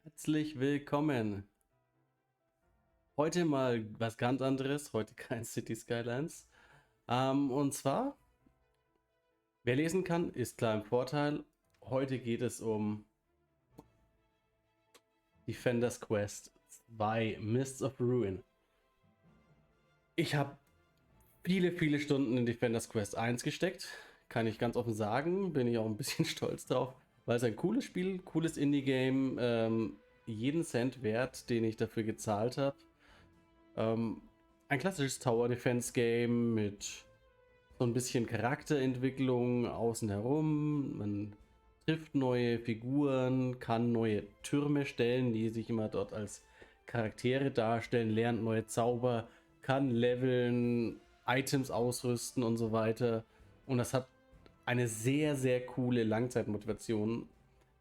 Herzlich willkommen. Heute mal was ganz anderes, heute kein City Skylines. Und zwar, wer lesen kann, ist klar im Vorteil. Heute geht es um Defender's Quest 2, Mists of Ruin. Ich habe viele Stunden in Defender's Quest 1 gesteckt, kann ich ganz offen sagen, bin ich auch ein bisschen stolz drauf, weil es ein cooles Spiel, cooles Indie-Game, jeden Cent wert, den ich dafür gezahlt habe. Ein klassisches Tower-Defense-Game mit so ein bisschen Charakterentwicklung außen herum. Man trifft neue Figuren, kann neue Türme stellen, die sich immer dort als Charaktere darstellen, lernt neue Zauber, kann leveln, Items ausrüsten und so weiter. Und das hat eine sehr coole Langzeitmotivation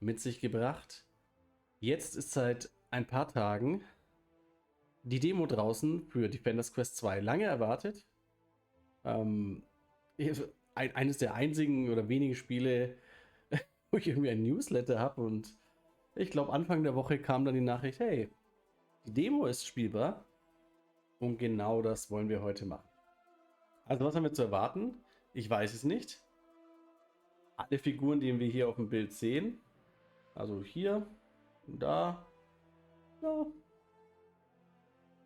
mit sich gebracht. Jetzt ist seit ein paar Tagen die Demo draußen für Defender's Quest 2. Lange erwartet. Eines der einzigen oder wenigen Spiele, wo ich irgendwie ein Newsletter habe, und ich glaube Anfang der Woche kam dann die Nachricht, hey, die Demo ist spielbar, und genau das wollen wir heute machen. Also was haben wir zu erwarten? Ich weiß es nicht. Alle Figuren, die wir hier auf dem Bild sehen, also hier und da, ja,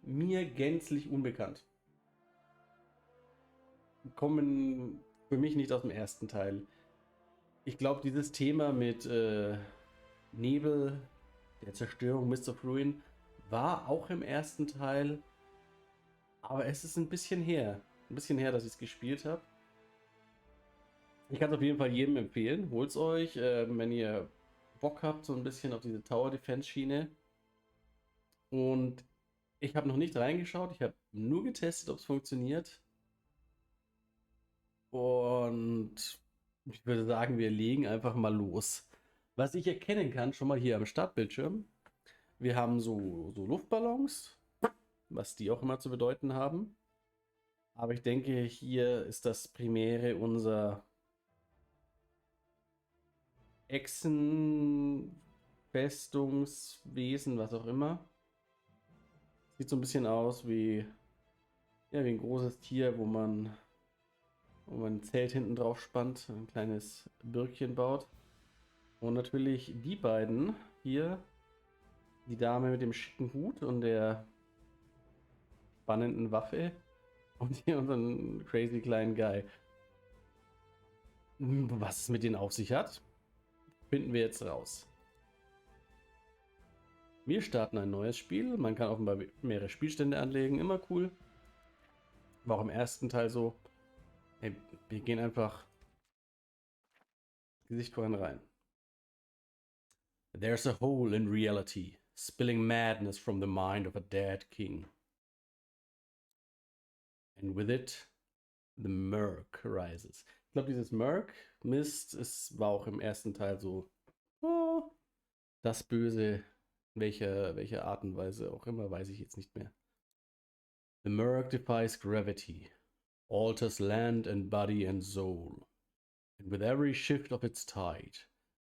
mir gänzlich unbekannt. Kommen für mich nicht aus dem ersten Teil. Ich glaube, dieses Thema mit Nebel, der Zerstörung, Mists of Ruin, war auch im ersten Teil, aber es ist ein bisschen her. Ein bisschen her, dass ich es gespielt habe. Ich kann es auf jeden Fall jedem empfehlen. Holt es euch, wenn ihr Bock habt, so ein bisschen auf diese Tower-Defense-Schiene. Und ich habe noch nicht reingeschaut, ich habe nur getestet, ob es funktioniert. Und ich würde sagen, wir legen einfach mal los. Was ich erkennen kann, schon mal hier am Startbildschirm, wir haben so Luftballons, was die auch immer zu bedeuten haben. Aber ich denke, hier ist das Primäre unser Echsenfestungswesen, was auch immer. Sieht so ein bisschen aus wie, ja, wie ein großes Tier, wo man ein Zelt hinten drauf spannt, ein kleines Bürgchen baut. Und natürlich die beiden hier, die Dame mit dem schicken Hut und der spannenden Waffe, und hier unseren crazy kleinen Guy. Was es mit denen auf sich hat, finden wir jetzt raus. Wir starten ein neues Spiel. Man kann offenbar mehrere Spielstände anlegen. Immer cool. War auch im ersten Teil so. Hey, wir gehen einfach Gesicht voran rein. There's a hole in reality, spilling madness from the mind of a dead king. And with it, the murk rises. Ich glaube, dieses Murk, Mist, war auch im ersten Teil so, oh, das Böse, welcher Art und Weise auch immer, weiß ich jetzt nicht mehr. The murk defies gravity, alters land and body and soul. And with every shift of its tide,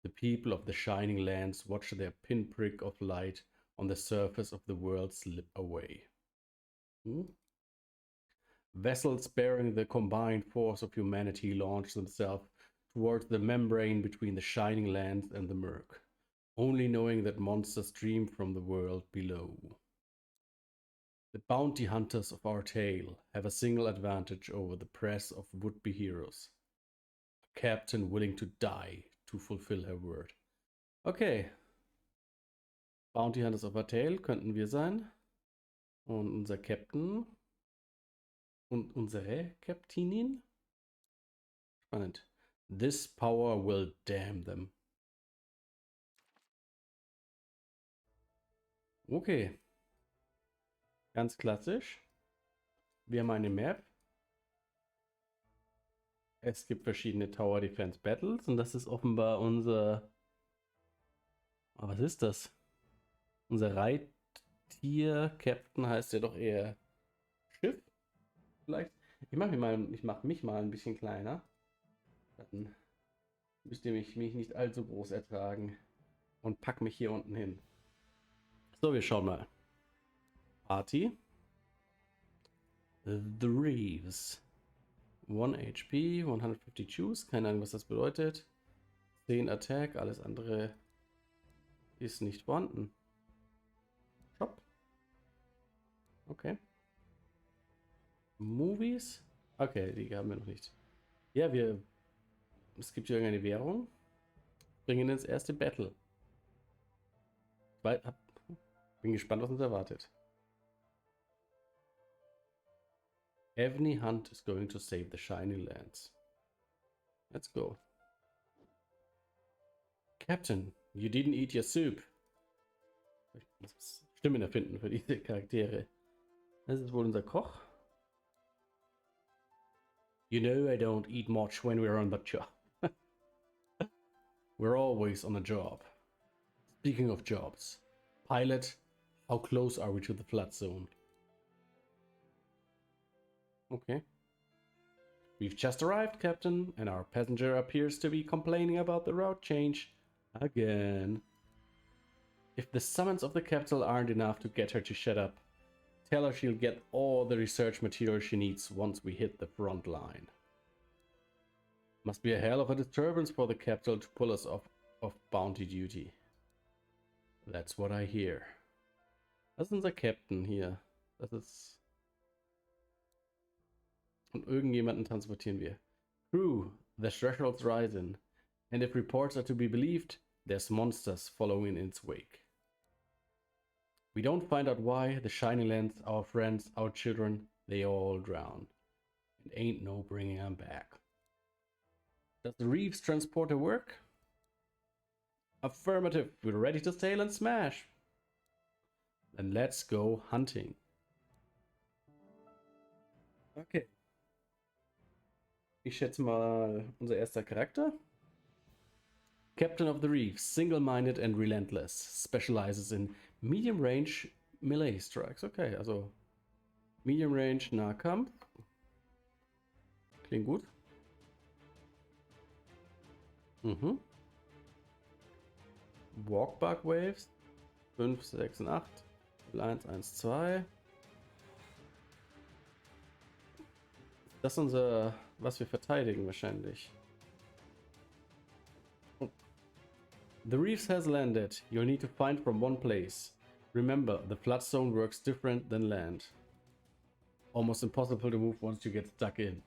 the people of the shining lands watch their pinprick of light on the surface of the world slip away. Vessels bearing the combined force of humanity launch themselves towards the membrane between the shining lands and the murk, only knowing that monsters stream from the world below. The bounty hunters of our tale have a single advantage over the press of would-be heroes. A captain willing to die to fulfill her word. Okay. Bounty hunters of our tale könnten wir sein. Und unser Captain und unsere Captainin. Spannend. This power will damn them. Okay. Ganz klassisch. Wir haben eine Map. Es gibt verschiedene Tower Defense Battles und das ist offenbar unser. Oh, was ist das? Unser Reittier-Captain heißt ja doch eher Schiff. Vielleicht. Ich mach mich mal ein bisschen kleiner. Dann müsst ihr mich nicht allzu groß ertragen. Und pack mich hier unten hin. So, wir schauen mal. Party. The Reeves. 1 HP, 150 Juice. Keine Ahnung, was das bedeutet. 10 Attack, alles andere ist nicht vorhanden. Shop. Okay. Movies. Okay, die haben wir noch nicht. Ja, es gibt hier irgendeine Währung. Bringen ins erste Battle. Bin gespannt, was uns erwartet. Evney Hunt is going to save the shiny lands. Let's go. Captain, you didn't eat your soup. Ich muss Stimmen erfinden für diese Charaktere. Das ist wohl unser Koch. You know I don't eat much when we're on the job. We're always on a job. Speaking of jobs. Pilot, how close are we to the flood zone? Okay. We've just arrived, Captain, and our passenger appears to be complaining about the route change again. If the summons of the capital aren't enough to get her to shut up, tell her she'll get all the research material she needs once we hit the front line. Must be a hell of a disturbance for the capital to pull us off bounty duty. That's what I hear. Das ist unser Captain hier. Das ist... Und irgendjemanden transportieren wir. Crew, the threshold's rising. And if reports are to be believed, there's monsters following in its wake. We don't find out why, the shiny lands, our friends, our children, they all drown. And ain't no bringing them back. Does the Reeves transporter work? Affirmative, we're ready to sail and smash. Then let's go hunting. Okay. Ich schätze mal unser erster Charakter. Captain of the Reefs, single-minded and relentless, specializes in medium-range melee strikes. Okay, also medium-range Nahkampf. Klingt gut. Mhm. Walkback Waves. 5, 6 und 8. 1, 1, 2. Das ist unser, was wir verteidigen wahrscheinlich. The Reefs has landed. You'll need to find from one place. Remember, the flood zone works different than land. Almost impossible to move once you get stuck in.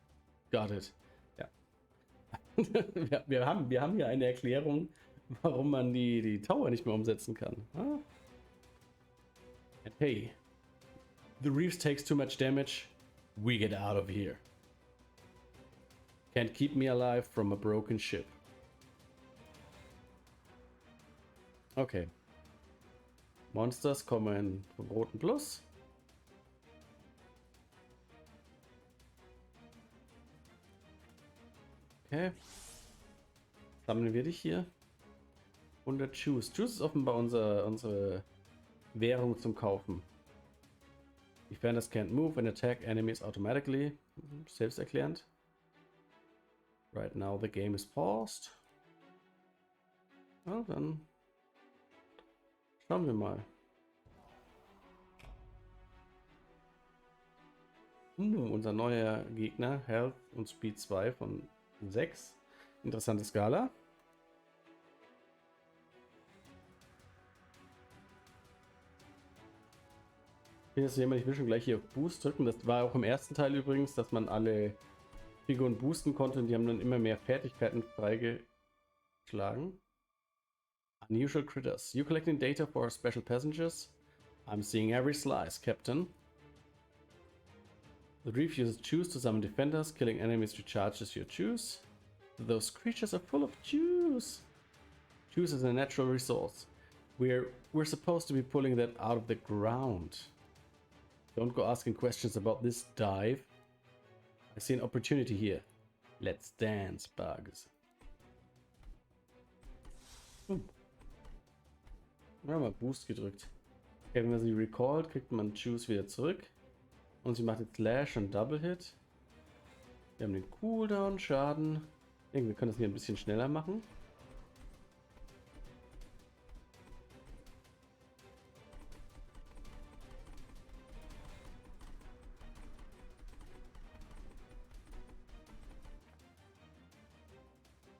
Got it. Ja. wir haben hier eine Erklärung, warum man die Tower nicht mehr umsetzen kann. Ah. And hey, the Reefs takes too much damage. We get out of here. Can't keep me alive from a broken ship. Okay. Monsters kommen vom roten Plus. Okay. Sammeln wir dich hier. 100 Juice. Juice ist offenbar unsere Währung zum Kaufen. Defenders can't move and attack enemies automatically. Selbsterklärend. Right now the game is paused. Ja, dann schauen wir mal. Unser neuer Gegner, Health und Speed 2 von 6. Interessante Skala. Ich will schon gleich hier auf Boost drücken. Das war auch im ersten Teil übrigens, dass man alle Figuren boosten konnte und die haben dann immer mehr Fertigkeiten freigeschlagen. Unusual critters. You collecting data for special passengers? I'm seeing every slice, Captain. The Reef uses juice to summon defenders, killing enemies recharges your juice. Those creatures are full of juice. Juice is a natural resource. We're supposed to be pulling that out of the ground. Don't go asking questions about this dive. I see an opportunity here. Let's dance, Bugs. Wir haben mal Boost gedrückt. Okay, wenn man sie recallt, kriegt man Choose wieder zurück. Und sie macht jetzt Slash und Double Hit. Wir haben den Cooldown, Schaden. Wir können das hier ein bisschen schneller machen.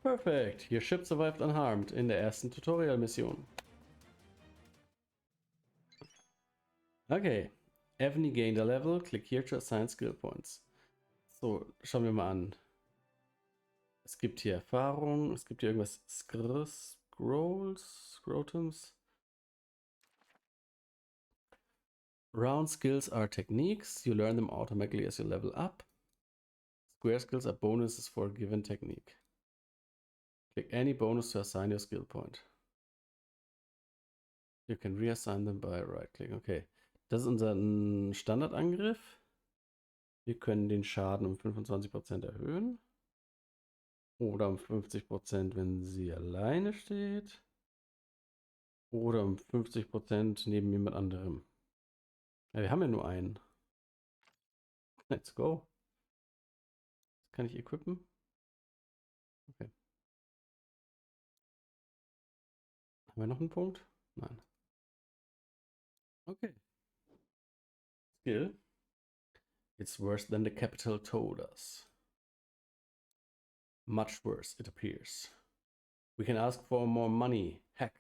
Perfect. Your ship survived unharmed in der ersten Tutorial-Mission. Okay. Evany gained a level. Click here to assign skill points. So, schauen wir mal an. Es gibt hier Erfahrung. Es gibt hier irgendwas. Scrotums. Round skills are techniques. You learn them automatically as you level up. Square skills are bonuses for a given technique. Click any bonus to assign your skill point. You can reassign them by right-click. Okay. Das ist unser Standardangriff. Wir können den Schaden um 25% erhöhen. Oder um 50%, wenn sie alleine steht. Oder um 50% neben jemand anderem. Ja, wir haben ja nur einen. Let's go. Das kann ich equippen. Okay. Haben wir noch einen Punkt? Nein. Okay. Skill. It's worse than the capital told us. Much worse, it appears. We can ask for more money. Heck,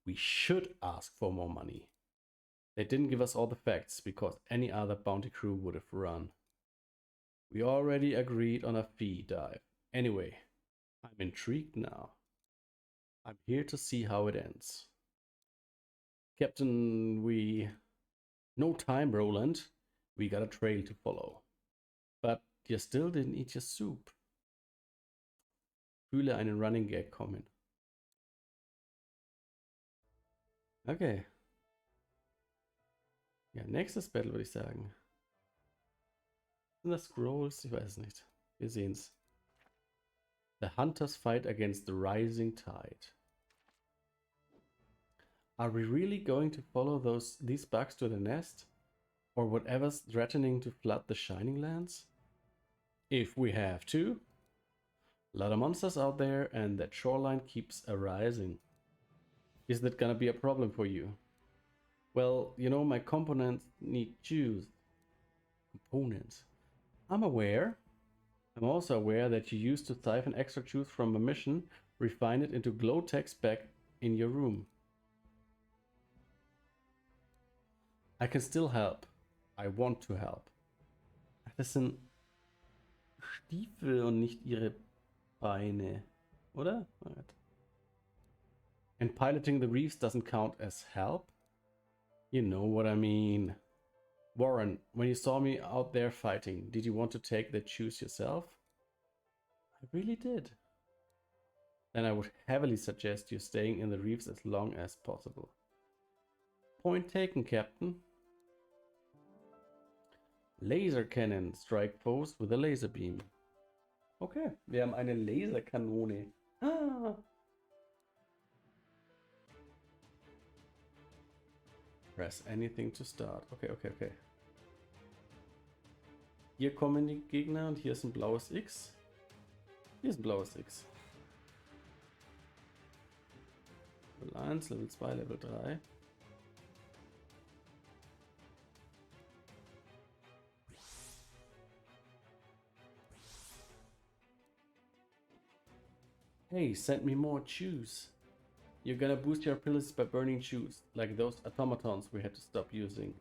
we should ask for more money. They didn't give us all the facts because any other bounty crew would have run. We already agreed on a fee dive. Anyway, I'm intrigued now. I'm here to see how it ends. Captain, no time, Roland. We got a trail to follow. But you still didn't eat your soup. Fühle einen Running Gag kommen. Okay. Ja, nächstes Battle würde ich sagen. Sind das Scrolls? Ich weiß es nicht. Wir sehen's. The hunters fight against the rising tide. Are we really going to follow these bugs to the nest? Or whatever's threatening to flood the Shining Lands? If we have to. A lot of monsters out there and that shoreline keeps arising. Is that gonna be a problem for you? Well, you know, my components need juice. Components. I'm aware. I'm also aware that you used to siphon extra juice from a mission, refine it into glow text back in your room. I can still help. I want to help. Ach, das sind Stiefel und nicht ihre Beine, oder? And piloting the reefs doesn't count as help? You know what I mean. Warren, when you saw me out there fighting, did you want to take the juice yourself? I really did. Then I would heavily suggest you staying in the reefs as long as possible. Point taken, Captain. Laser cannon. Strike foes with a laser beam. Okay, wir haben eine Laserkanone. Ah. Press anything to start. Okay. Hier kommen die Gegner und hier ist ein blaues X. Hier ist ein blaues X. Level 1, Level 2, Level 3. Hey, send me more juice. You're gonna boost your abilities by burning juice, like those automatons we had to stop using.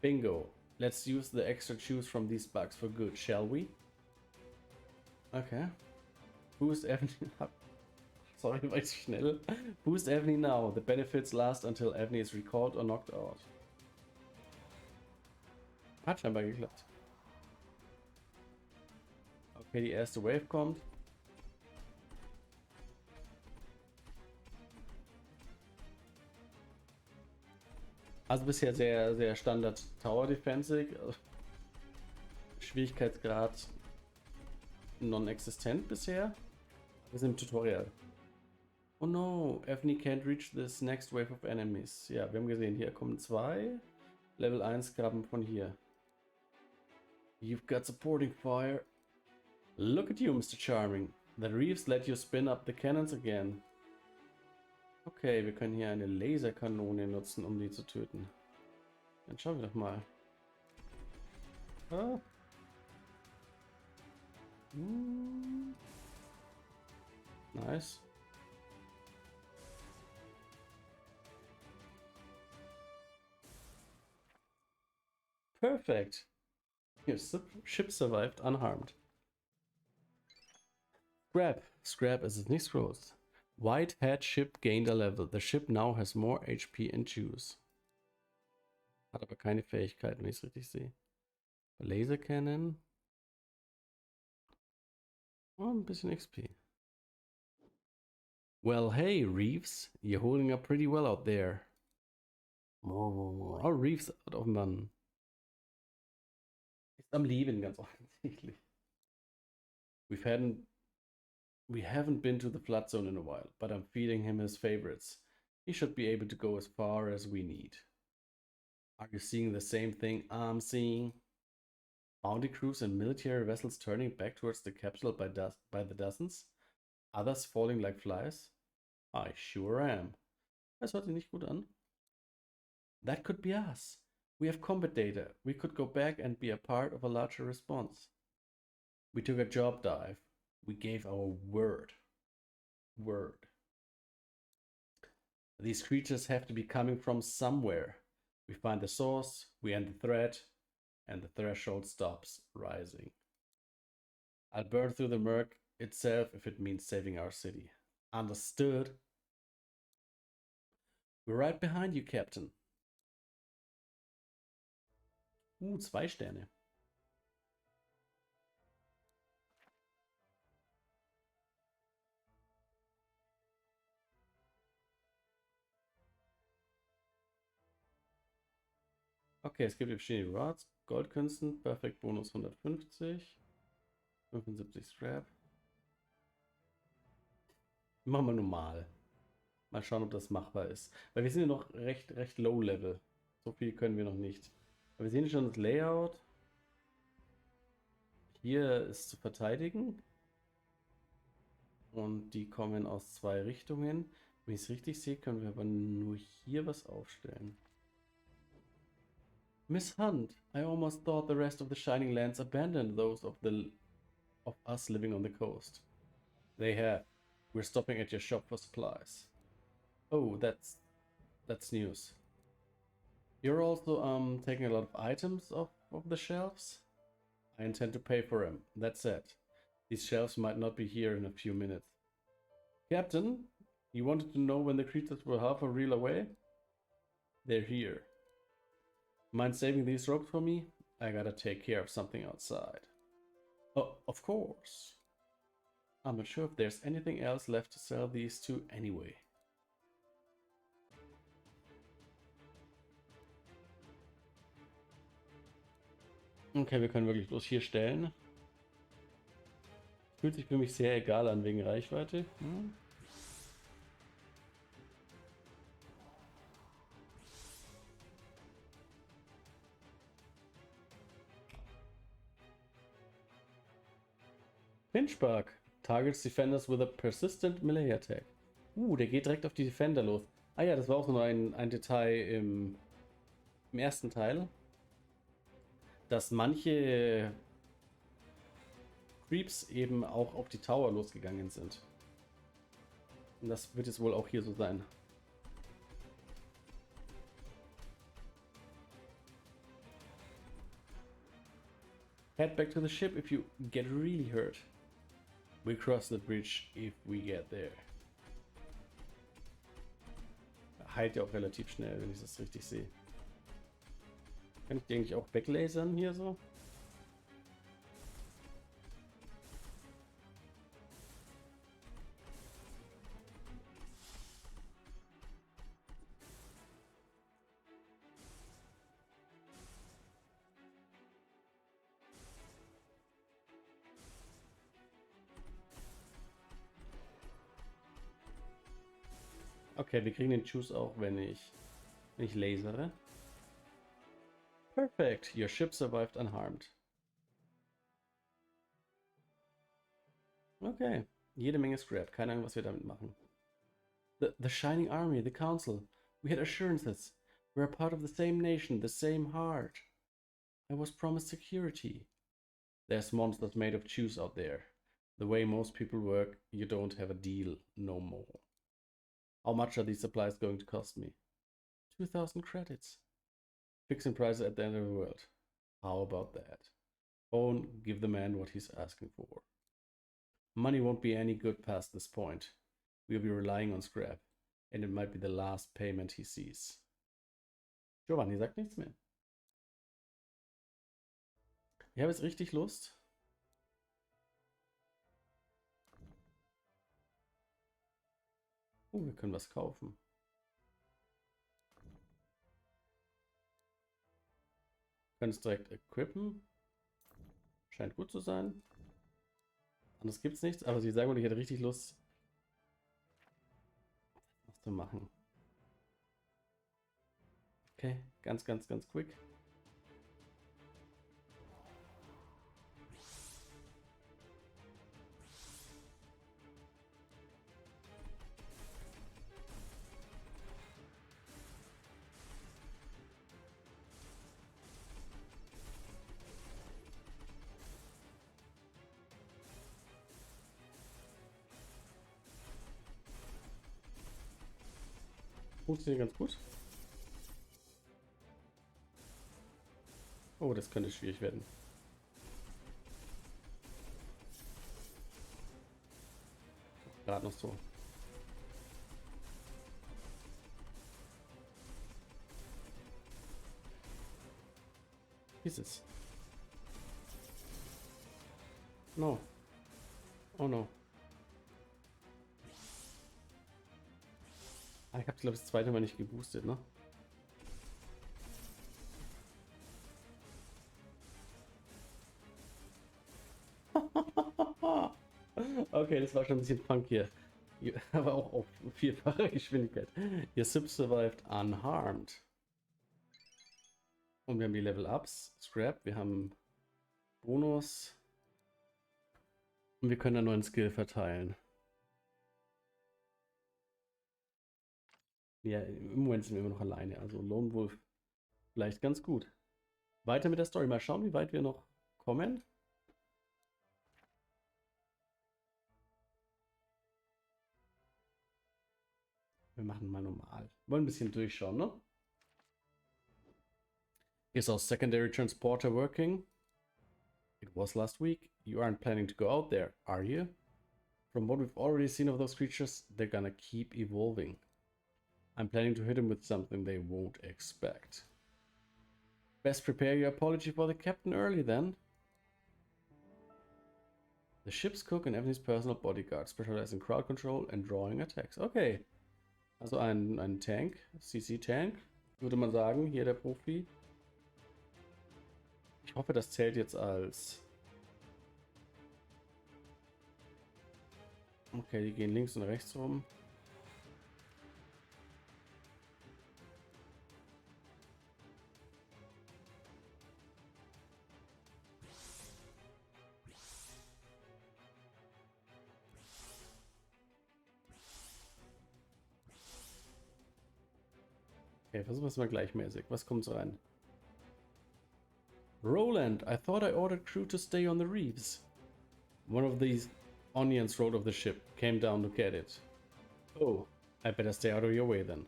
Bingo. Let's use the extra juice from these bugs for good, shall we? Okay. Boost Evany. Sorry, war ich zu schnell. Boost Evany now. The benefits last until Evany is recalled or knocked out. Hat scheinbar geklappt. Okay, die erste Wave kommt. Also bisher sehr, sehr Standard Towerdefense. Schwierigkeitsgrad non-existent bisher. Wir sind im Tutorial. Oh no, Evni can't reach this next wave of enemies. Ja, wir haben gesehen, hier kommen 2. Level 1 Gaben von hier. You've got supporting fire. Look at you, Mr. Charming. The reefs let you spin up the cannons again. Okay, wir können hier eine Laserkanone nutzen, um die zu töten. Dann schauen wir doch mal. Ah. Nice. Perfect. Your ship survived unharmed. Scrap. Scrap as its nicht grows. White hat ship gained a level. The ship now has more HP and juice. Hat aber keine Fähigkeiten, wenn ich es richtig sehe. Laser Cannon. Oh, ein bisschen XP. Well, hey, Reeves. You're holding up pretty well out there. Oh, Reeves, oh Mann. Ist am Leben, ganz offensichtlich. We haven't been to the flood zone in a while, but I'm feeding him his favorites. He should be able to go as far as we need. Are you seeing the same thing I'm seeing? Bounty crews and military vessels turning back towards the capital by the dozens? Others falling like flies? I sure am. Das hört sich nicht gut an. That could be us. We have combat data. We could go back and be a part of a larger response. We took a job dive. We gave our word. These creatures have to be coming from somewhere. We find the source, we end the threat, and the threshold stops rising. I'll burn through the murk itself if it means saving our city. Understood? We're right behind you, Captain. 2 Sterne. Okay, es gibt verschiedene Rewards. Goldkünsten, Perfect Bonus 150. 75 Scrap. Machen wir normal. Mal schauen, ob das machbar ist. Weil wir sind ja noch recht low level. So viel können wir noch nicht. Aber wir sehen schon das Layout. Hier ist zu verteidigen. Und die kommen aus 2 Richtungen. Wenn ich es richtig sehe, können wir aber nur hier was aufstellen. Miss Hunt, I almost thought the rest of the Shining Lands abandoned those of us living on the coast. They have. We're stopping at your shop for supplies. Oh, that's news. You're also taking a lot of items off of the shelves? I intend to pay for them. That's it. These shelves might not be here in a few minutes. Captain, you wanted to know when the creatures were half a reel away? They're here. Mind saving these ropes for me? I gotta take care of something outside. Oh, of course. I'm not sure if there's anything else left to sell these to anyway. Okay, wir können wirklich bloß hier stellen. Fühlt sich für mich sehr egal an wegen Reichweite. Pinchbug. Targets Defenders with a persistent melee attack. Der geht direkt auf die Defender los. Ah ja, das war auch nur ein Detail im ersten Teil. Dass manche Creeps eben auch auf die Tower losgegangen sind. Und das wird jetzt wohl auch hier so sein. Head back to the ship if you get really hurt. We cross the bridge if we get there. Heilt ja auch relativ schnell, wenn ich das richtig sehe. Kann ich die eigentlich auch weglasern hier so? Okay, wir kriegen den Choose auch, wenn ich lasere. Perfect. Your ship survived unharmed. Okay. Jede Menge Scrap. Keine Ahnung, was wir damit machen. The Shining Army, the Council. We had assurances. We're part of the same nation, the same heart. I was promised security. There's monsters made of juice out there. The way most people work, you don't have a deal no more. How much are these supplies going to cost me? 2,000 credits. Fixing prices at the end of the world. How about that? Won't give the man what he's asking for. Money won't be any good past this point. We'll be relying on scrap. And it might be the last payment he sees. Giovanni sagt nichts mehr. Ich habe jetzt richtig Lust. Wir können was kaufen. Können es direkt equippen. Scheint gut zu sein. Anders gibt es nichts, aber sie sagen, ich hätte richtig Lust, was zu machen. Okay, ganz quick. Funktioniert ganz gut. Oh, das könnte schwierig werden. Gerade noch so. Wie ist es? No. Oh no. Ich habe, glaube ich, das zweite Mal nicht geboostet, ne? Okay, das war schon ein bisschen funkier. Aber auch auf vierfache Geschwindigkeit. Your ship survived unharmed. Und wir haben die Level-Ups, Scrap, wir haben Bonus. Und wir können einen neuen Skill verteilen. Ja, im Moment sind wir immer noch alleine. Also Lone Wolf vielleicht ganz gut. Weiter mit der Story. Mal schauen, wie weit wir noch kommen. Wir machen mal normal. Wollen ein bisschen durchschauen, ne? Is our secondary transporter working? It was last week. You aren't planning to go out there, are you? From what we've already seen of those creatures, they're gonna keep evolving. I'm planning to hit them with something they won't expect. Best prepare your apology for the captain early then. The ship's cook and Evan's personal bodyguard specialize in crowd control and drawing attacks. Okay. Also ein Tank, CC-Tank, würde man sagen, hier der Profi. Ich hoffe, das zählt jetzt als... Okay, die gehen links und rechts rum. Okay, versuchen wir es mal gleichmäßig. Was kommt so rein? Roland, I thought I ordered crew to stay on the reefs. One of these onions rode off the ship, came down to get it. Oh, I better stay out of your way then.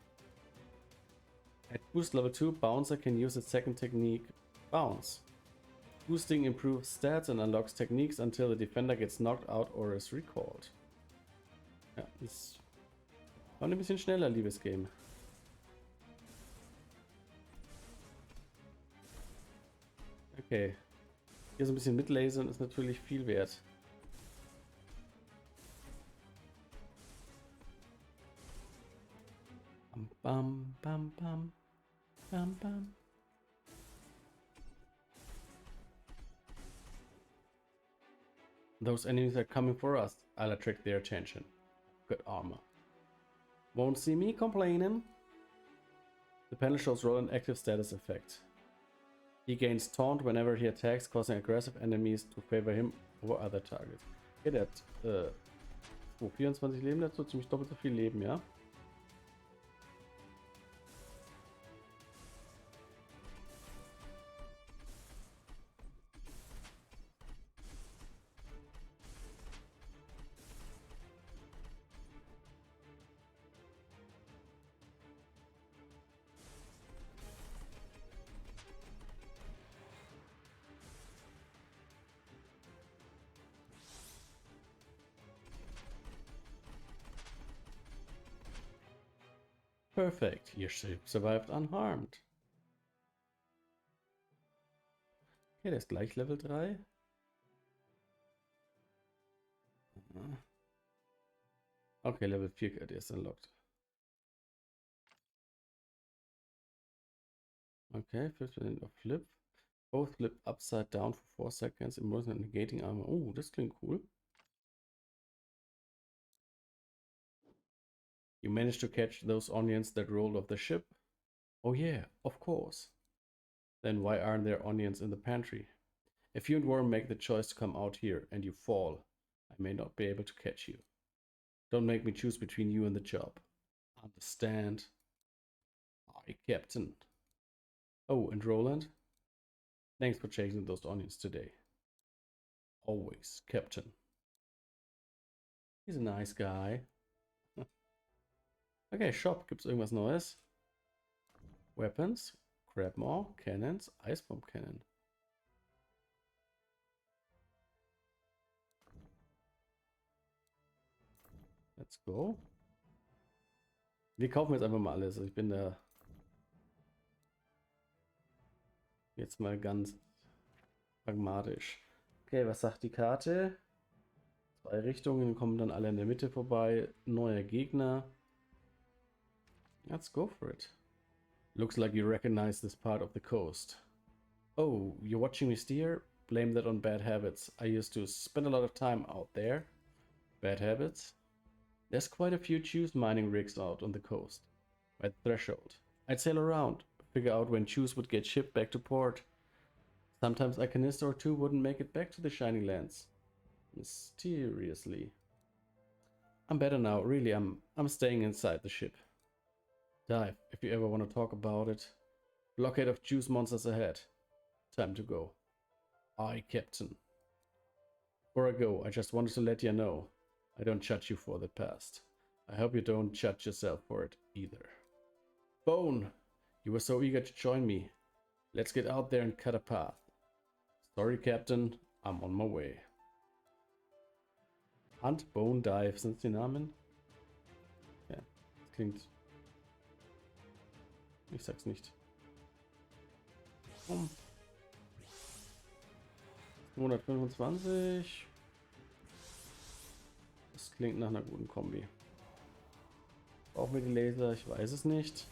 At boost level 2, Bouncer can use its second technique, Bounce. Boosting improves stats and unlocks techniques until the defender gets knocked out or is recalled. Ja, ist war ein bisschen schneller, liebes Game. Okay. Hier so ein bisschen mitlasern ist natürlich viel wert. Bam, bam, bam, bam, bam. Those enemies are coming for us. I'll attract their attention. Good armor. Won't see me complaining. The panel shows roll an active status effect. He gains taunt whenever he attacks, causing aggressive enemies to favor him over other targets. Okay, der hat 24 Leben, der hat so ziemlich doppelt so viel Leben, ja? Perfect. Your ship survived unharmed. Okay, der ist gleich Level 3. Okay, Level 4 der ist unlocked. Okay, 50% of flip. Both flip upside down for 4 seconds. Immersion and negating armor. Oh, das klingt cool. You managed to catch those onions that rolled off the ship? Oh yeah, of course. Then why aren't there onions in the pantry? If you and Worm make the choice to come out here and you fall, I may not be able to catch you. Don't make me choose between you and the job. Understand? Aye, Captain. Oh, and Roland? Thanks for chasing those onions today. Always, Captain. He's a nice guy. Okay, Shop. Gibt's irgendwas Neues? Weapons, Crabmaw, Cannons, Eisbomb Cannon. Let's go. Wir kaufen jetzt einfach mal alles. Ich bin da jetzt mal ganz pragmatisch. Okay, was sagt die Karte? 2 Richtungen, kommen dann alle in der Mitte vorbei. Neuer Gegner. Let's go for it. Looks like you recognize this part of the coast. Oh, you're watching me steer? Blame that on bad habits. I used to spend a lot of time out there. Bad habits? There's quite a few juice mining rigs out on the coast. By the threshold. I'd sail around, figure out when juice would get shipped back to port. Sometimes a canister or two wouldn't make it back to the Shining Lands. Mysteriously. I'm better now, really. I'm staying inside the ship. Dive, if you ever want to talk about it. Blockade of juice monsters ahead. Time to go. Aye, Captain. Before I go, I just wanted to let you know, I don't judge you for the past. I hope you don't judge yourself for it either. Bone! You were so eager to join me. Let's get out there and cut a path. Sorry, Captain. I'm on my way. Hunt, Bone, Dive, sind die Namen? Ja, das klingt... Ich sag's nicht. 225. Das klingt nach einer guten Kombi. Brauchen wir die Laser? Ich weiß es nicht.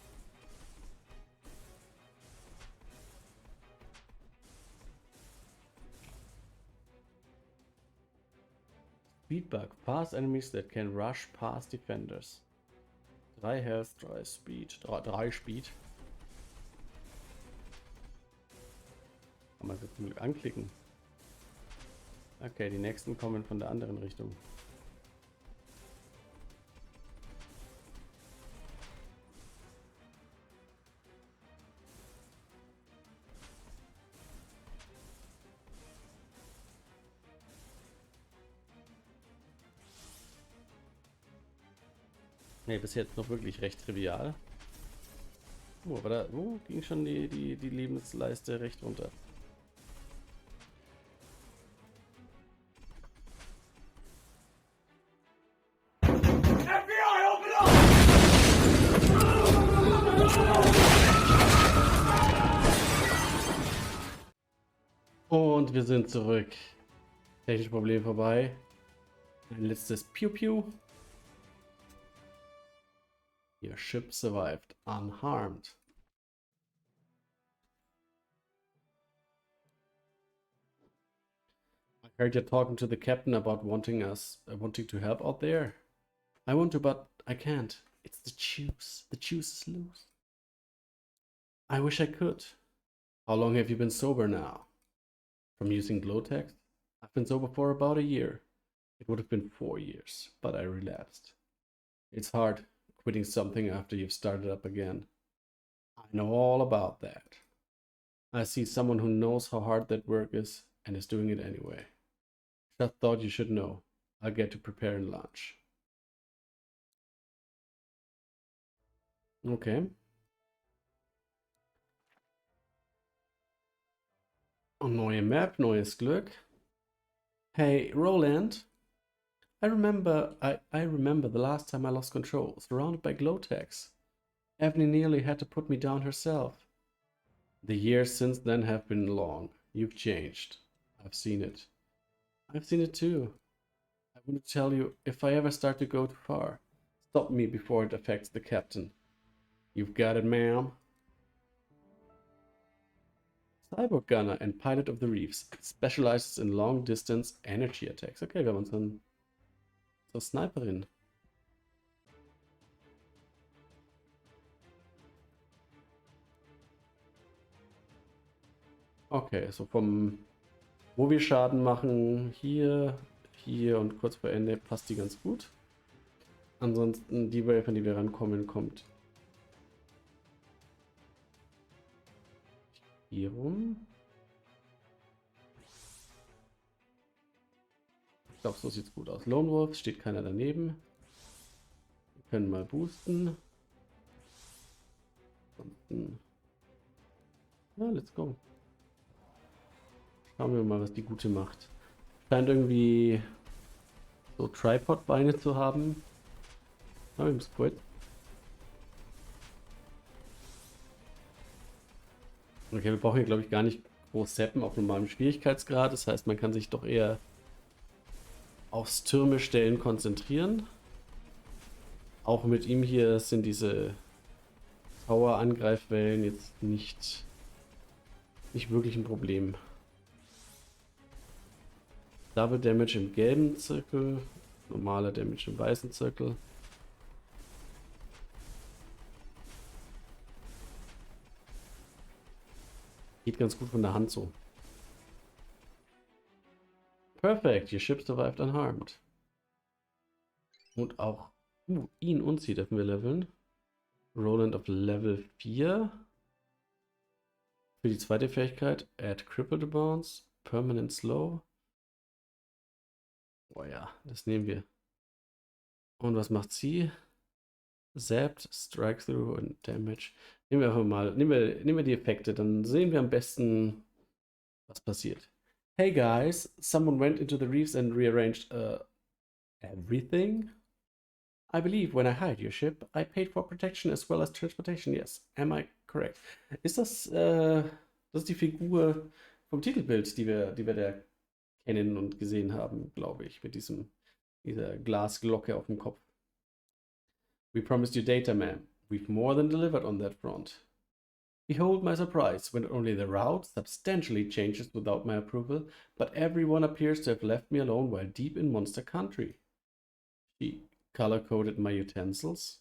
Speedbug. Past enemies that can rush past defenders. 3 Health, 3 Speed. 3 Speed. Kann man das zum Glück anklicken. Okay, die nächsten kommen von der anderen Richtung. Ne, bis jetzt noch wirklich recht trivial. Oh, aber da ging schon die Lebensleiste recht runter. Und wir sind zurück. Technische Problem vorbei. Ein letztes Piu-Piu. Your ship survived unharmed. I heard you talking to the captain about wanting to help out there. I want to, but I can't. It's the juice. The juice is loose. I wish I could. How long have you been sober now? From using glow text? I've been sober for about a year. It would have been 4 years, but I relapsed. It's hard quitting something after you've started up again. I know all about that. I see someone who knows how hard that work is and is doing it anyway. Just thought you should know. I'll get to preparing lunch. Okay. Neue Map, neues Glück. Hey, Roland. I remember the last time I lost control, surrounded by glow tags. Evany nearly had to put me down herself. The years since then have been long. You've changed. I've seen it. I've seen it too. I want to tell you, if I ever start to go too far, stop me before it affects the captain. You've got it, ma'am. Cyborg Gunner and Pilot of the Reefs. Specializes in long-distance energy attacks. Okay, wir haben unseren zur Sniperin. Okay, so vom wo wir Schaden machen, hier, hier und kurz vor Ende passt die ganz gut. Ansonsten die Wave, an die wir rankommen, kommt hier rum. Ich glaube, so sieht es gut aus. Lone Wolf, steht keiner daneben. Wir können mal boosten. Ansonsten, ja, let's go. Schauen wir mal, was die Gute macht. Scheint irgendwie so Tripod-Beine zu haben. Ah, wir müssen quit. Okay, wir brauchen hier, glaube ich, gar nicht groß zappen auf normalem Schwierigkeitsgrad. Das heißt, man kann sich doch eher aufs Türme stellen konzentrieren. Auch mit ihm hier sind diese Tower-Angreifwellen jetzt nicht wirklich ein Problem. Double Damage im gelben Zirkel, normaler Damage im weißen Zirkel. Geht ganz gut von der Hand so. Perfect, your ship survived unharmed. Und auch ihn und sie dürfen wir leveln. Roland auf Level 4. Für die zweite Fähigkeit, Add Crippled Bounce, Permanent Slow. Oh ja, das nehmen wir. Und was macht sie? Zapped, Strike Through und Damage. Nehmen wir einfach mal, nehmen wir die Effekte, dann sehen wir am besten, was passiert. Hey guys, someone went into the reefs and rearranged everything? I believe when I hired your ship, I paid for protection as well as transportation, yes. Am I correct? Ist das, das ist die Figur vom Titelbild, die wir da kennen und gesehen haben, glaube ich, mit dieser Glasglocke auf dem Kopf. We promised you data, ma'am. We've more than delivered on that front. Behold my surprise when only the route substantially changes without my approval, but everyone appears to have left me alone while deep in monster country. She color-coded my utensils,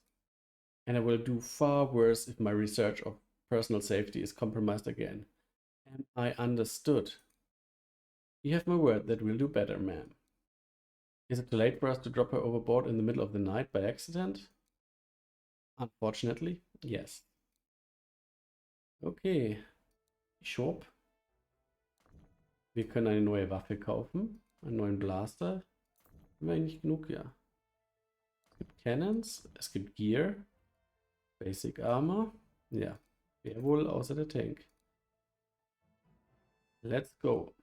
and I will do far worse if my research of personal safety is compromised again. Am I understood? You have my word that we'll do better, ma'am. Is it too late for us to drop her overboard in the middle of the night by accident? Unfortunately, yes. Okay. Shop. Wir können eine neue Waffe kaufen. Einen neuen Blaster. Haben wir eigentlich genug? Ja. Es gibt Cannons. Es gibt Gear. Basic Armor. Ja. Wer wohl außer der Tank. Let's go.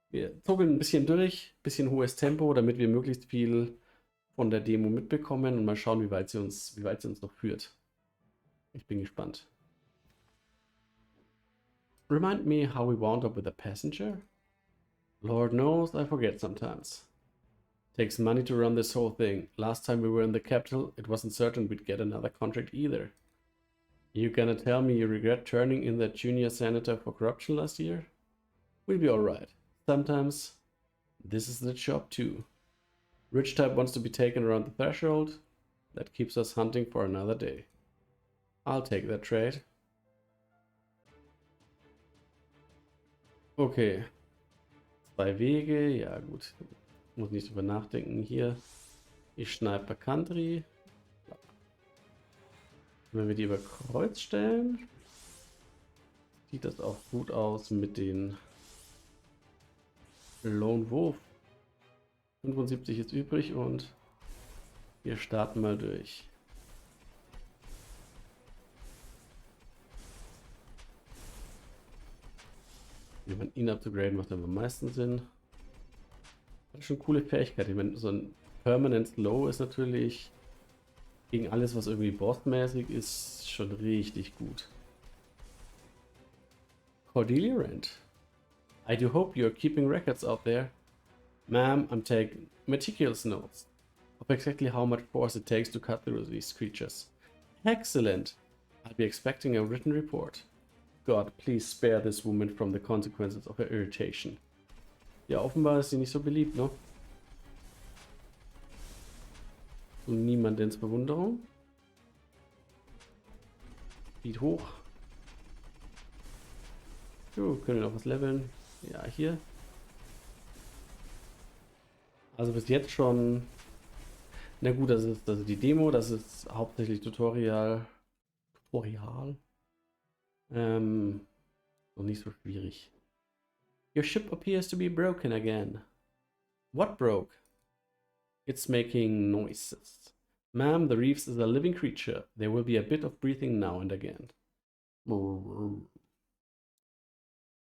Wir zuckeln ein bisschen durch. Bisschen hohes Tempo, damit wir möglichst viel von der Demo mitbekommen und mal schauen, wie weit sie uns noch führt. Ich bin gespannt. Remind me how we wound up with a passenger? Lord knows, I forget sometimes. Takes money to run this whole thing. Last time we were in the capital, it wasn't certain we'd get another contract either. You gonna tell me you regret turning in that junior senator for corruption last year? We'll be alright. Sometimes this is the job too. Rich type wants to be taken around the threshold. That keeps us hunting for another day. I'll take that trade. Okay. 2 Wege, ja gut. Muss nicht drüber nachdenken. Hier. Ich Sniper Country. Wenn wir die über Kreuz stellen, sieht das auch gut aus mit den Lone Wolf. 75 ist übrig und wir starten mal durch. Wenn man ihn upgraden, macht am meisten Sinn. Hat schon coole Fähigkeit. Ich meine, so ein Permanent Slow ist natürlich gegen alles, was irgendwie bossmäßig ist, schon richtig gut. Cordelia Rent. I do hope you're keeping records out there. Ma'am, I'm taking meticulous notes of exactly how much force it takes to cut through these creatures. Excellent. I'll be expecting a written report. God, please spare this woman from the consequences of her irritation. Ja, offenbar ist sie nicht so beliebt, ne? Und niemandens Bewunderung. Speed hoch. Jo, können wir noch was leveln. Ja, hier. Also bis jetzt schon. Na gut, das ist die Demo, das ist hauptsächlich Tutorial. Noch nicht so schwierig. Your ship appears to be broken again. What broke? It's making noises. Ma'am, the reefs is a living creature. There will be a bit of breathing now and again.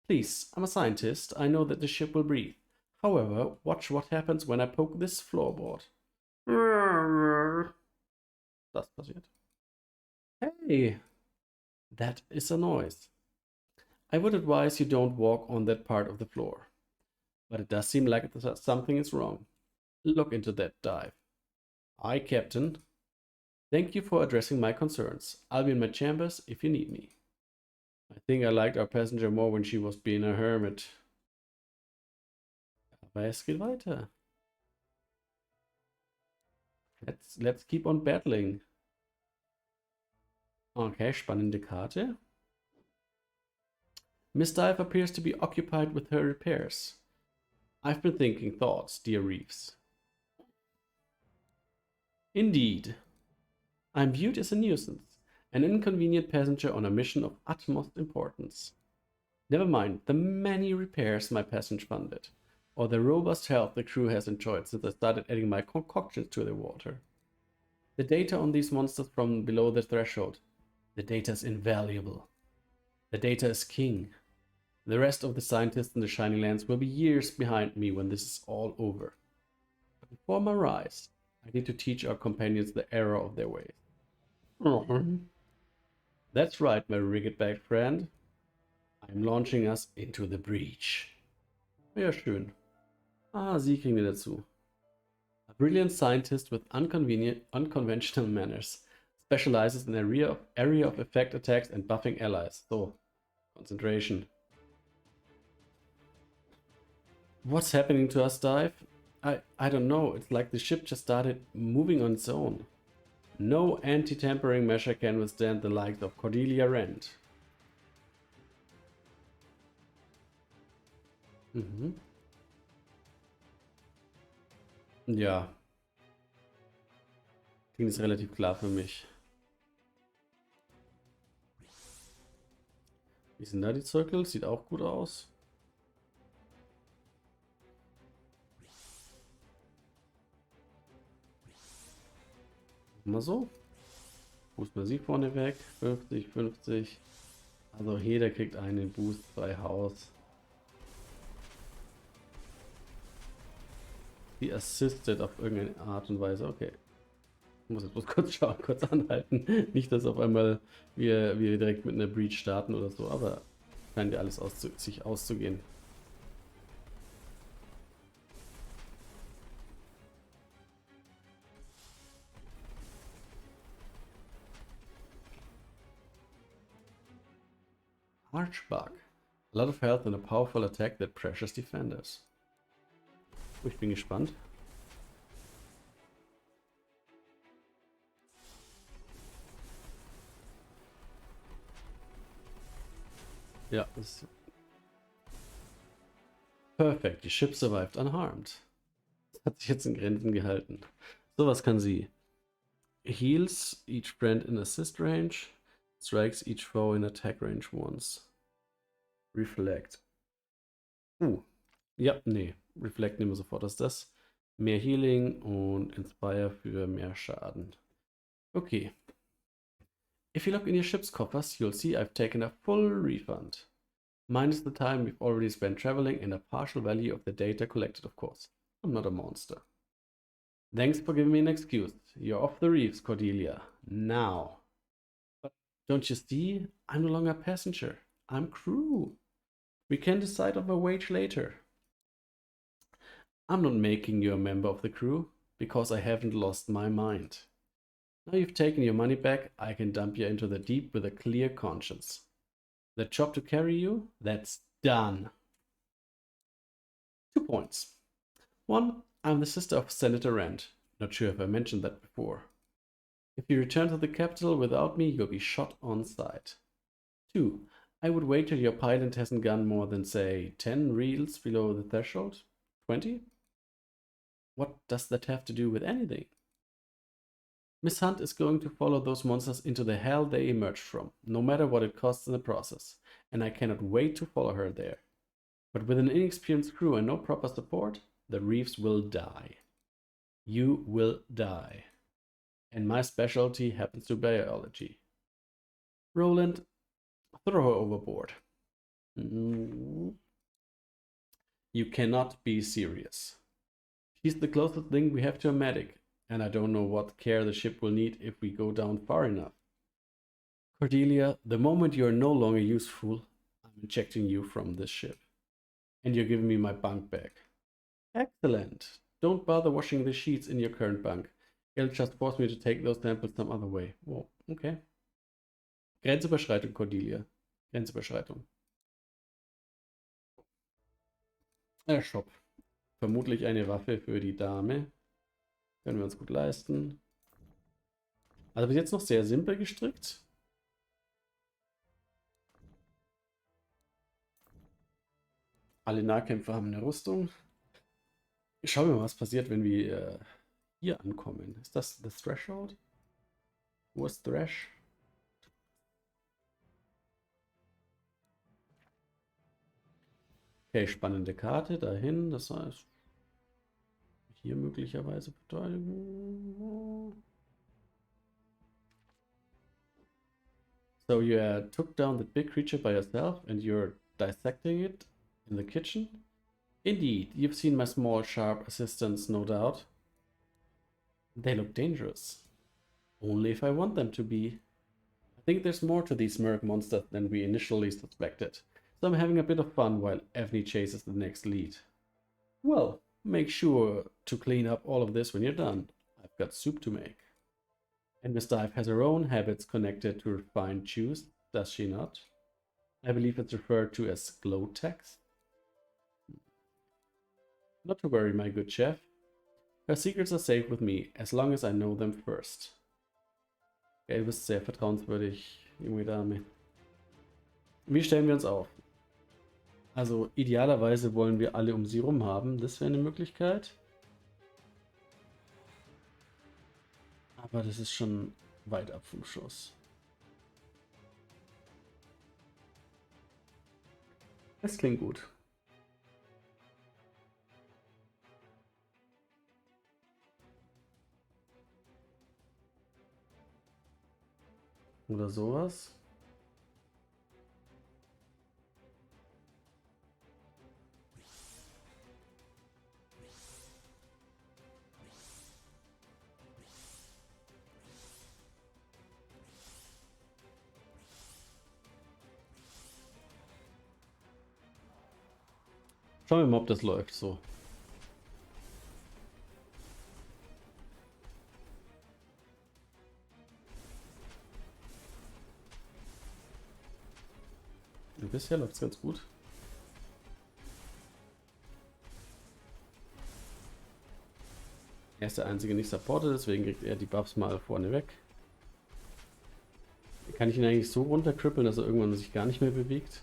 Please, I'm a scientist. I know that the ship will breathe. However, watch what happens when I poke this floorboard. Das passiert. Hey, that is a noise. I would advise you don't walk on that part of the floor. But it does seem like something is wrong. Look into that dive. Aye, Captain. Thank you for addressing my concerns. I'll be in my chambers if you need me. I think I liked our passenger more when she was being a hermit. Aber es geht weiter. Let's keep on battling. Okay, spannende Karte. Miss Dive appears to be occupied with her repairs. I've been thinking thoughts, dear Reeves. Indeed. I'm viewed as a nuisance, an inconvenient passenger on a mission of utmost importance. Never mind the many repairs my passage funded, or the robust health the crew has enjoyed since I started adding my concoctions to the water. The data on these monsters from below the threshold. The data is invaluable. The data is king. The rest of the scientists in the Shining Lands will be years behind me when this is all over. But before my rise, I need to teach our companions the error of their ways. That's right, my rigged-backed friend. I'm launching us into the breach. Ja, schön. Ah, Sie kriegen wir dazu. A brilliant scientist with unconventional manners. Specializes in the area of effect attacks and buffing allies. So, concentration. What's happening to us, Dive? I don't know. It's like the ship just started moving on its own. No anti-tampering measure can withstand the likes of Cordelia Rent. Ja. Klingt ist relativ klar für mich. Wie sind da die Zirkel? Sieht auch gut aus. Mal so. Boost mal sie vorne weg. 50, 50. Also jeder kriegt einen Boost bei Haus. Die assisted auf irgendeine Art und Weise. Okay. Ich muss jetzt bloß kurz schauen, kurz anhalten. Nicht, dass auf einmal wir direkt mit einer Breach starten oder so, aber scheint ja alles sich auszugehen. Archbug. A lot of health and a powerful attack that pressures defenders. Ich bin gespannt. Ja, das ist perfekt. Die ship survived unharmed. Das hat sich jetzt in Grenzen gehalten. So, was kann sie? Heals each friend in assist range. Strikes each foe in attack range once. Reflect. Ja, nee. Reflect nehmen wir sofort als das. Mehr Healing und Inspire für mehr Schaden. Okay. If you look in your ship's coffers, you'll see I've taken a full refund. Minus the time we've already spent traveling and a partial value of the data collected, of course. I'm not a monster. Thanks for giving me an excuse. You're off the reefs, Cordelia. Now. But don't you see? I'm no longer a passenger. I'm crew. We can decide on a wage later. I'm not making you a member of the crew because I haven't lost my mind. Now you've taken your money back, I can dump you into the deep with a clear conscience. The job to carry you, that's done. 2 points. 1, I'm the sister of Senator Rand. Not sure if I mentioned that before. If you return to the capital without me, you'll be shot on sight. 2, I would wager your pilot hasn't gone more than, say, 10 reels below the threshold? 20? What does that have to do with anything? Miss Hunt is going to follow those monsters into the hell they emerged from, no matter what it costs in the process, and I cannot wait to follow her there. But with an inexperienced crew and no proper support, the reefs will die. You will die. And my specialty happens to biology. Roland, throw her overboard. You cannot be serious. She's the closest thing we have to a medic, and I don't know what care the ship will need if we go down far enough. Cordelia, the moment you're no longer useful, I'm ejecting you from this ship. And you're giving me my bunk back. Excellent. Don't bother washing the sheets in your current bunk. It'll just force me to take those samples some other way. Whoa, okay. Grenzüberschreitung, Cordelia. Grenzüberschreitung. Shop. Vermutlich eine Waffe für die Dame. Können wir uns gut leisten. Also bis jetzt noch sehr simpel gestrickt. Alle Nahkämpfer haben eine Rüstung. Schauen wir mal, was passiert, wenn wir hier ankommen. Ist das the Threshold? Wo ist Thresh? Okay, spannende Karte dahin. Das heißt, hier möglicherweise Verteidigung. So you took down the big creature by yourself and you're dissecting it in the kitchen? Indeed, you've seen my small, sharp assistants, no doubt. They look dangerous. Only if I want them to be. I think there's more to these merc monsters than we initially suspected, so I'm having a bit of fun while Evney chases the next lead. Well, make sure to clean up all of this when you're done. I've got soup to make. And Miss Dive has her own habits connected to refined juice, does she not? I believe it's referred to as glow text. Not to worry, my good chef. Her secrets are safe with me, as long as I know them first. Okay, du bist sehr vertrauenswürdig, junge Dame. Wie stellen wir uns auf? Also idealerweise wollen wir alle um sie rum haben. Das wäre eine Möglichkeit. Aber das ist schon weit ab vom Schuss. Das klingt gut. Oder sowas. Schauen wir mal, ob das läuft so. Bisher läuft es ganz gut. Er ist der einzige nicht supported, deswegen kriegt er die Buffs mal vorne weg. Kann ich ihn eigentlich so runterkrippeln, dass er irgendwann sich gar nicht mehr bewegt?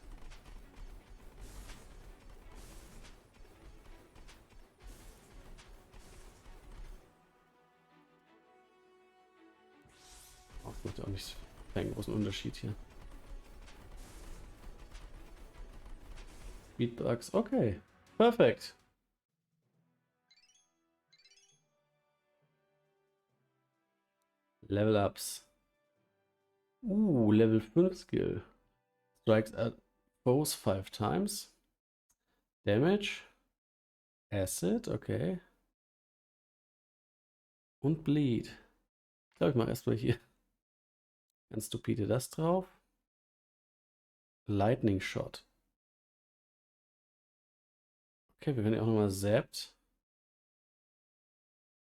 macht ja auch nicht keinen großen Unterschied hier. Beatbugs, okay. Perfekt. Level Ups. Level 5 Skill. Strikes at foes 5 times. Damage. Acid, okay. Und Bleed. Ich glaube, ich mache erstmal hier ganz stupide das drauf. Lightning Shot. Okay, wir werden ja auch nochmal zapped.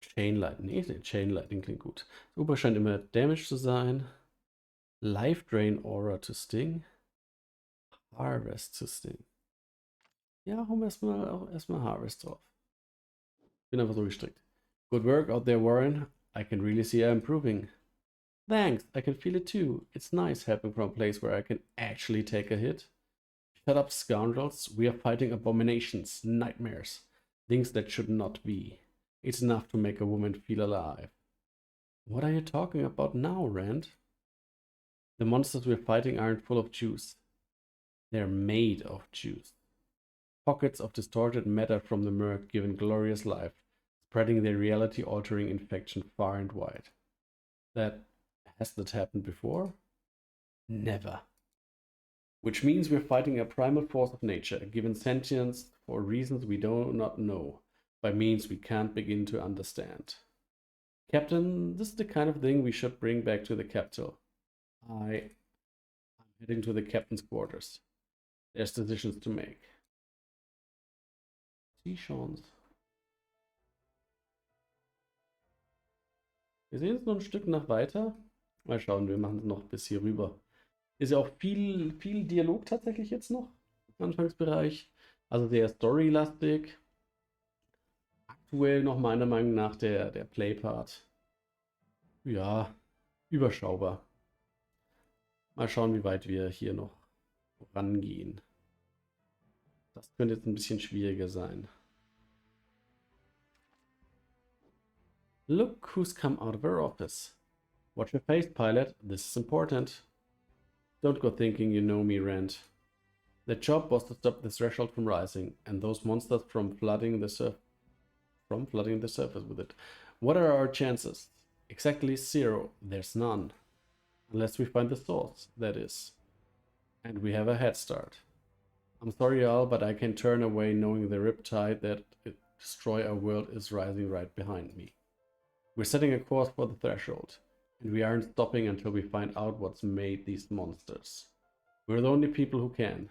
Chain Lightning. Nee, Chain Lightning klingt gut. Super scheint immer Damage zu sein. Life Drain Aura to Sting. Harvest to Sting. Ja, haben wir erstmal Harvest drauf. Bin einfach so gestrickt. Good work out there, Warren. I can really see I'm improving. Thanks, I can feel it too. It's nice helping from a place where I can actually take a hit. Shut up, scoundrels. We are fighting abominations, nightmares, things that should not be. It's enough to make a woman feel alive. What are you talking about now, Rand? The monsters we're fighting aren't full of juice. They're made of juice. Pockets of distorted matter from the murk given glorious life, spreading their reality-altering infection far and wide. Has that happened before? Never. Which means we're fighting a primal force of nature, given sentience for reasons we do not know, by means we can't begin to understand. Captain, this is the kind of thing we should bring back to the capital. I'm heading to the captain's quarters. There's decisions to make. Seashawns. Wir sehen jetzt noch ein Stück nach weiter. Mal schauen, wir machen es noch bis hier rüber. Ist ja auch viel Dialog tatsächlich jetzt noch im Anfangsbereich. Also sehr storylastig. Aktuell noch meiner Meinung nach der Playpart. Ja, überschaubar. Mal schauen, wie weit wir hier noch rangehen. Das könnte jetzt ein bisschen schwieriger sein. Look who's come out of her office. Watch your face, pilot. This is important. Don't go thinking you know me, Rand. The job was to stop the threshold from rising, and those monsters from flooding the surface with it. What are our chances? Exactly 0. There's none. Unless we find the source, that is. And we have a head start. I'm sorry, all, but I can turn away knowing the riptide that destroy our world is rising right behind me. We're setting a course for the threshold, and we aren't stopping until we find out what's made these monsters. We're the only people who can.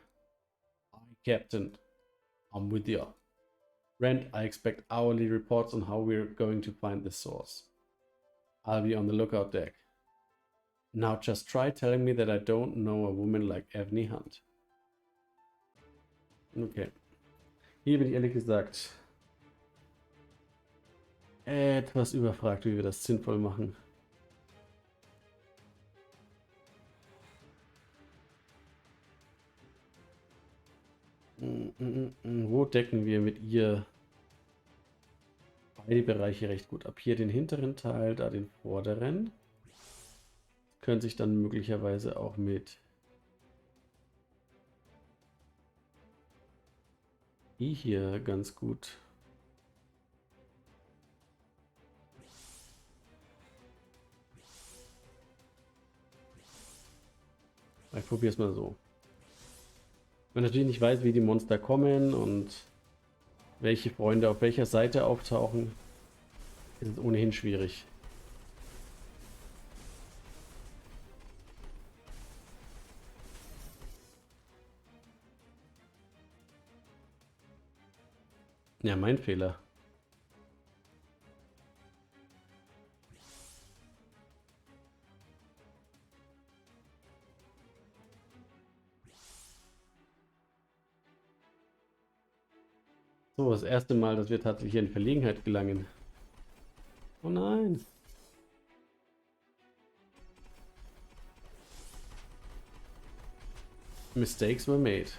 Captain, I'm with you. Rand, I expect hourly reports on how we're going to find the source. I'll be on the lookout deck. Now just try telling me that I don't know a woman like Evnie Hunt. Okay. Hier bin ich ehrlich gesagt etwas überfragt, wie wir das sinnvoll machen. Wo decken wir mit ihr beide Bereiche recht gut ab? Hier den hinteren Teil, da den vorderen. Können sich dann möglicherweise auch mit die hier ganz gut. Ich probiere es mal so. Wenn man natürlich nicht weiß, wie die Monster kommen und welche Freunde auf welcher Seite auftauchen, ist es ohnehin schwierig. Ja, mein Fehler. So, das erste Mal, dass wir tatsächlich in Verlegenheit gelangen. Oh nein. Mistakes were made.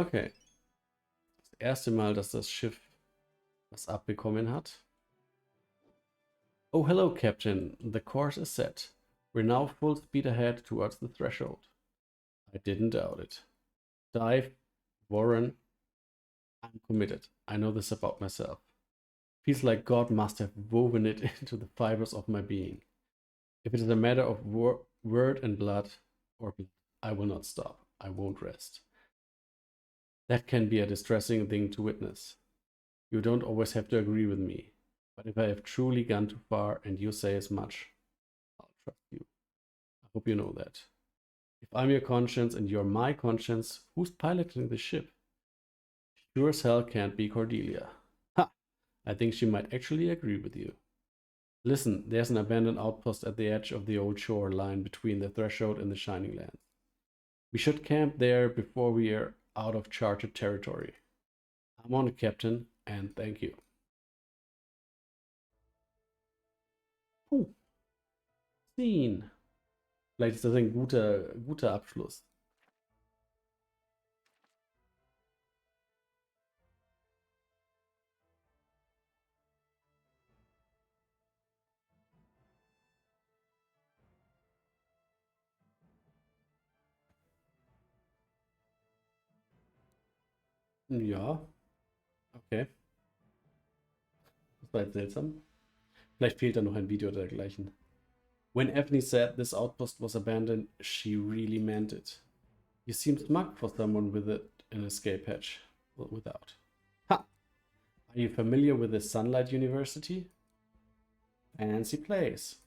Okay. Das erste Mal, dass das Schiff was abbekommen hat. Oh, hello, Captain. The course is set. We're now full speed ahead towards the threshold. I didn't doubt it. Dive, Warren. I'm committed. I know this about myself. Feels like God must have woven it into the fibers of my being. If it is a matter of word and blood, or I will not stop. I won't rest. That can be a distressing thing to witness. You don't always have to agree with me, but if I have truly gone too far and you say as much, I'll trust you. I hope you know that. If I'm your conscience and you're my conscience, who's piloting the ship? Sure as hell can't be Cordelia. Ha! I think she might actually agree with you. Listen, there's an abandoned outpost at the edge of the old shore line between the threshold and the Shining Lands. We should camp there before we are out of charted territory. I'm on it, Captain, and thank you. Scene. Vielleicht ist das ein guter Abschluss. Ja, okay. Das war jetzt seltsam. Vielleicht fehlt da noch ein Video oder dergleichen. When Evany said this outpost was abandoned, she really meant it. You seem smug for someone with an escape hatch. Well, without. Ha! Are you familiar with the Sunlight University? Fancy place.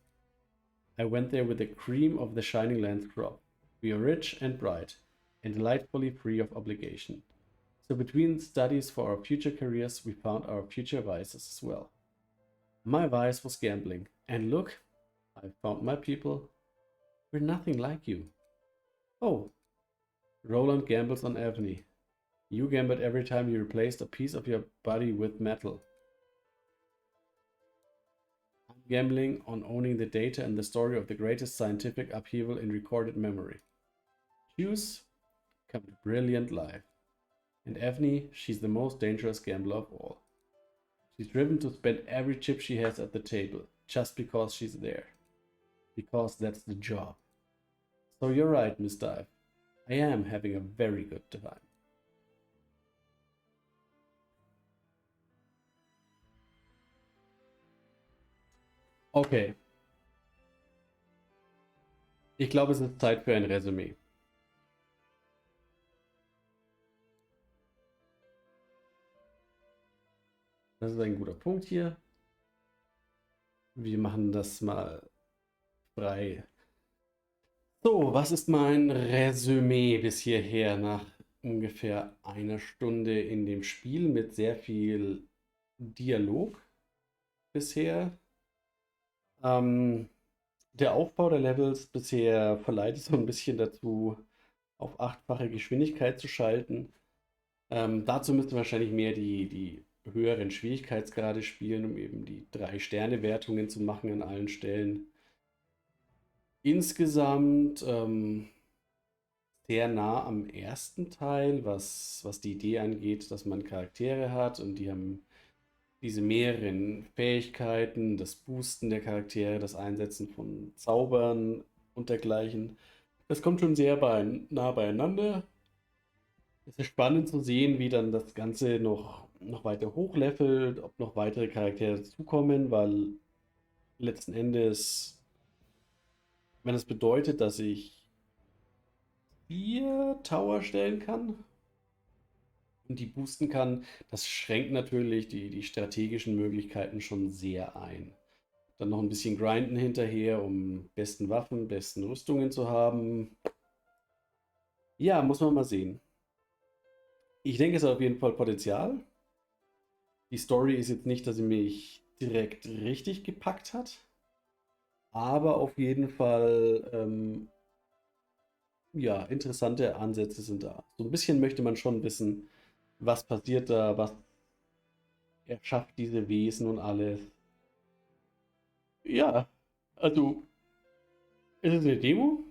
I went there with the cream of the Shining Lands crop. We are rich and bright, and delightfully free of obligation. So between studies for our future careers, we found our future vices as well. My vice was gambling, and look, I found my people. We're nothing like you. Oh, Roland gambles on Evany. You gambled every time you replaced a piece of your body with metal. I'm gambling on owning the data and the story of the greatest scientific upheaval in recorded memory. Choose, come to brilliant life. And Evany, she's the most dangerous gambler of all. She's driven to spend every chip she has at the table, just because she's there. Because that's the job. So you're right, Miss Dive. I am having a very good time. Okay. Ich glaube, es ist Zeit für ein Resümee. Das ist ein guter Punkt hier. Wir machen das mal frei. So, was ist mein Resümee bis hierher nach ungefähr einer Stunde in dem Spiel mit sehr viel Dialog bisher? Der Aufbau der Levels bisher verleitet so ein bisschen dazu, auf 8-fache Geschwindigkeit zu schalten. Dazu müsste man wahrscheinlich mehr die höheren Schwierigkeitsgrade spielen, um eben die 3-Sterne-Wertungen zu machen an allen Stellen. Insgesamt sehr nah am ersten Teil, was die Idee angeht, dass man Charaktere hat und die haben diese mehreren Fähigkeiten, das Boosten der Charaktere, das Einsetzen von Zaubern und dergleichen. Das kommt schon sehr nah beieinander. Es ist spannend zu sehen, wie dann das Ganze noch weiter hochlevelt, ob noch weitere Charaktere dazukommen, weil letzten Endes, wenn das bedeutet, dass ich 4 Tower stellen kann und die boosten kann, das schränkt natürlich die strategischen Möglichkeiten schon sehr ein. Dann noch ein bisschen grinden hinterher, um besten Waffen, besten Rüstungen zu haben. Ja, muss man mal sehen. Ich denke, es hat auf jeden Fall Potenzial. Die Story ist jetzt nicht, dass sie mich direkt richtig gepackt hat. Aber auf jeden Fall, ja, interessante Ansätze sind da. So ein bisschen möchte man schon wissen, was passiert da, was erschafft diese Wesen und alles. Ja, also, es ist eine Demo.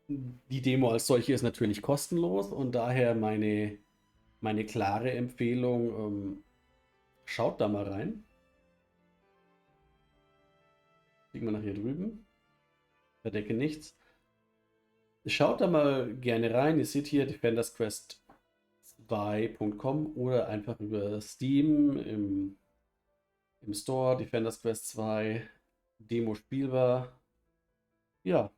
Die Demo als solche ist natürlich kostenlos und daher meine Meine klare Empfehlung, schaut da mal rein. Liegt mal nach hier drüben. Verdecke nichts. Schaut da mal gerne rein. Ihr seht hier defendersquest2.com oder einfach über Steam im Store Defenders Quest 2 Demo spielbar. Ja,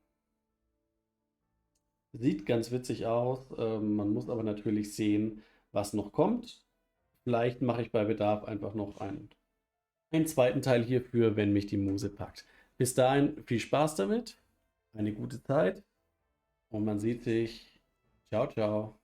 sieht ganz witzig aus. Man muss aber natürlich sehen, was noch kommt. Vielleicht mache ich bei Bedarf einfach noch einen zweiten Teil hierfür, wenn mich die Muse packt. Bis dahin viel Spaß damit, eine gute Zeit und man sieht sich. Ciao, ciao.